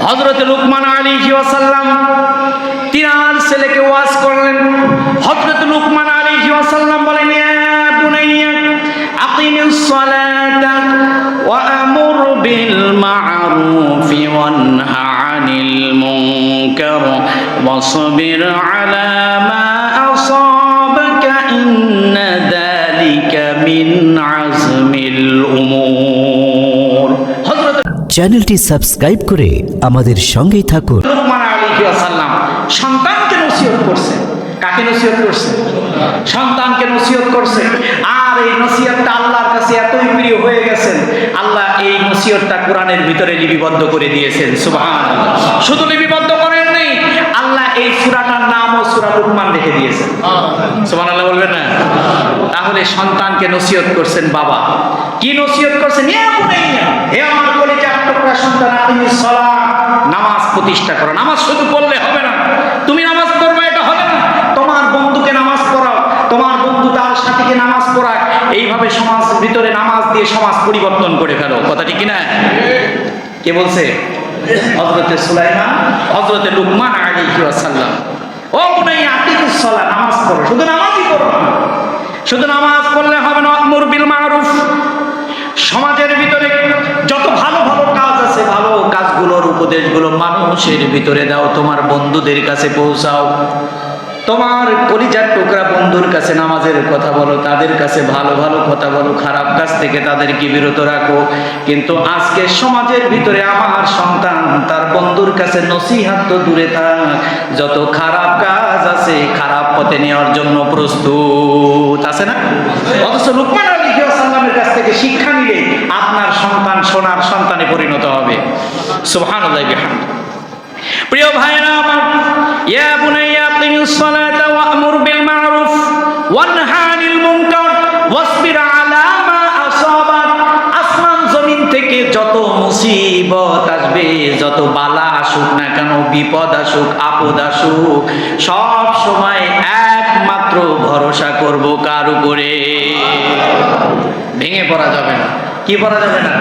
হযরত লুকমান আলাইহিস সালাম তিনার ছেলেকে ওয়াজ করলেন। হযরত লুকমান আলাইহিস সালাম বলেন, ইয়া বুনাইয়া আকিমিস সালাতা ওয়া আমুর বিল মা'রুফি ওয়ানহা আনিল মুনকার ওয়াসবির আলা মা আসাবাকা ইন্না যালিকা মিন আজমিল উমুর। চ্যানেলটি সাবস্ক্রাইব করে আমাদের সঙ্গেই থাকুন। লুকমান আলাইহিস সালাম সন্তানকে নসিহত করছে। কাকে নসিহত করছে? সন্তানকে নসিহত করছে। আর এই নসিহতটা আল্লাহর কাছে এতই প্রিয় হয়ে গেছেন, আল্লাহ এই নসিহতটা কোরআনের ভিতরে লিপিবদ্ধ করে দিয়েছেন। সুবহানাল্লাহ। শুধু লিপিবদ্ধ করেন নাই, আল্লাহ এই সূরাটার নামও সূরা লুকমান রেখে দিয়েছেন। সুবহানাল্লাহ বলবেন না? তাহলে সন্তানকে নসিহত করছেন বাবা। কি নসিহত করছেন? ইয়া বুনাইয়া, হে আমার কলিজার টুকরা সন্তান, আকিমিস সালাহ, নামাজ প্রতিষ্ঠা করো। নামাজ শুধু পড়লে হবে না, তুমি নামাজ পড়বে এটা হবে না, তোমার বন্ধুকে নামাজ পড়াও, তোমার বন্ধু তার সাথীকে নামাজ পড়ায়। এইভাবে সমাজ ভিতরে নামাজ দিয়ে সমাজ পরিবর্তন করে ফেলো। কথা ঠিক কিনা? কে বলছে? হযরতে সুলাইমান, হযরতে লুকমান আলাইহিস সালাম। ও বুনাইয়া আকিমিস সালাহ, নামাজ পড়ো। শুধু নামাজই পড়ো না, শুধু নামাজ পড়লে হবে না। আমর বিল মা'রুফ, সমাজের ভিতরে যত ভালো ভালো কাজ আছে, ভালো কাজগুলোর উপদেশগুলো মানুষের ভিতরে দাও, তোমার বন্ধুদের কাছে পৌঁছাও। তোমার কলিজার টুকরা বন্ধুর কাছে নামাজের কথা বলো, তাদের কাছে ভালো ভালো কথা বলো, খারাপ কাজ থেকে তাদেরকে বিরত রাখো। কিন্তু আজকে সমাজের ভিতরে আমার সন্তান তার বন্ধুর কাছে নসিহত তো দূরে থাক, যত খারাপ কাজ আছে খারাপ পথে নেওয়ার জন্য প্রস্তুত আছে না? অথচ লুকমান আলাইহিস সালামের কাছ থেকে শিক্ষা নিলে আপনার সন্তান সোনার সন্তানে পরিণত হবে। সুবহানাল্লাহ বিহামদিহি। প্রিয় ভাইরা আমার, ইয়া বুনাইয়া আকিমিস সালাতা ওয়া আমুর বিল মা'রুফ ওয়ানহা আনিল মুনকার ওয়াসবির আলা মা আসাবাক। আসমান জমিন থেকে যত মুসিবত আসবে, যত বালা আসুক না কেন, বিপদ আসুক, আপদ আসুক, সব সময় একমাত্র ভরসা করব কার উপরে? ভেঙে পড়া যাবে না। কি পড়া যাবে না?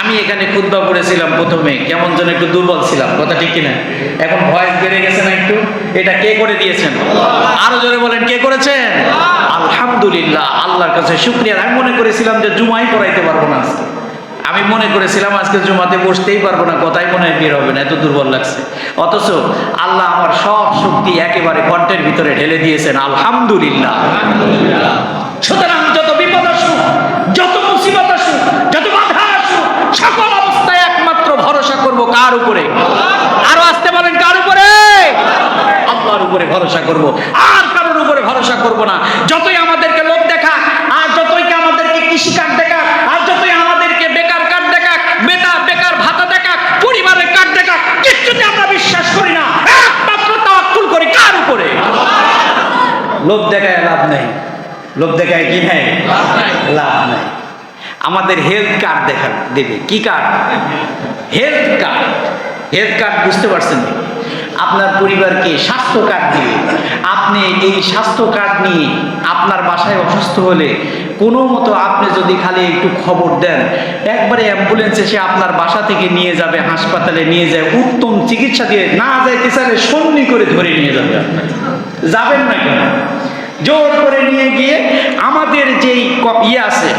আমি এখানে খুতবা পড়েছিলাম প্রথমে, কেমন যেন একটু দুর্বল ছিলাম। কথা ঠিক কিনা? এখন ভয়েস বেড়ে গেছে না একটু? এটা কে করে দিয়েছেন? আরো জোরে বলেন, কে করেছেন? আলহামদুলিল্লাহ, আল্লাহর কাছে শুকরিয়া। আমি মনে করেছিলাম যে জুমাই পড়াইতে পারবো না আজকে। আমি মনে করেছিলাম আজকে জুমাতে বসতেই পারবো না, কথাই মনে হয় বের হবে না, এত দুর্বল লাগছে। অথচ আল্লাহ আমার সব শক্তি একেবারে কণ্ঠের ভিতরে ঢেলে দিয়েছেন। আলহামদুলিল্লাহ। সুতরাং যত বিপদ আসুক, যত মুসিবত আসুক, যত বাধা আসুক, সকল অবস্থায় একমাত্র ভরসা করব কার উপরে? আরো আসতে বলেন, কার উপরে? আল্লাহর উপরে ভরসা করব, আর কারোর উপরে ভরসা করব না। যতই আমাদেরকে লোক দেখা, আর যতই আমাদেরকে কৃষি কার্ড দেখা, আর যতই আমাদেরকে বেকার কার্ড দেখা, বেকার ভাতা দেখা, পরিবারের কার্ড দেখা, কিছুতে আমরা বিশ্বাস করি না। একমাত্র তাওয়াক্কুল করি কার উপরে? লোক দেখায় লাভ নেই। লোক দেখায় কি নাই? লাভ নাই। আমাদের হেলথ কার্ড দেখা দেবে। কি card? Health card. Health card বুঝতে পারছেন? আপনার পরিবারকে স্বাস্থ্য কার্ড দিবে। আপনি এই স্বাস্থ্য কার্ড নিয়ে আপনার বাসায় অসুস্থ হলে কোনো মতো আপনি যদি খালি একটু খবর দেন, একবারে অ্যাম্বুলেন্স এসে আপনার বাসা থেকে নিয়ে যাবে, হাসপাতালে নিয়ে যায়, উত্তম চিকিৎসা দিয়ে, না যাইতে চাইলে সন্নি করে ধরে নিয়ে যাবে। আপনার যাবেন না কেন? জোর করে নিয়ে গিয়ে আমাদের যেই ইয়ে আছে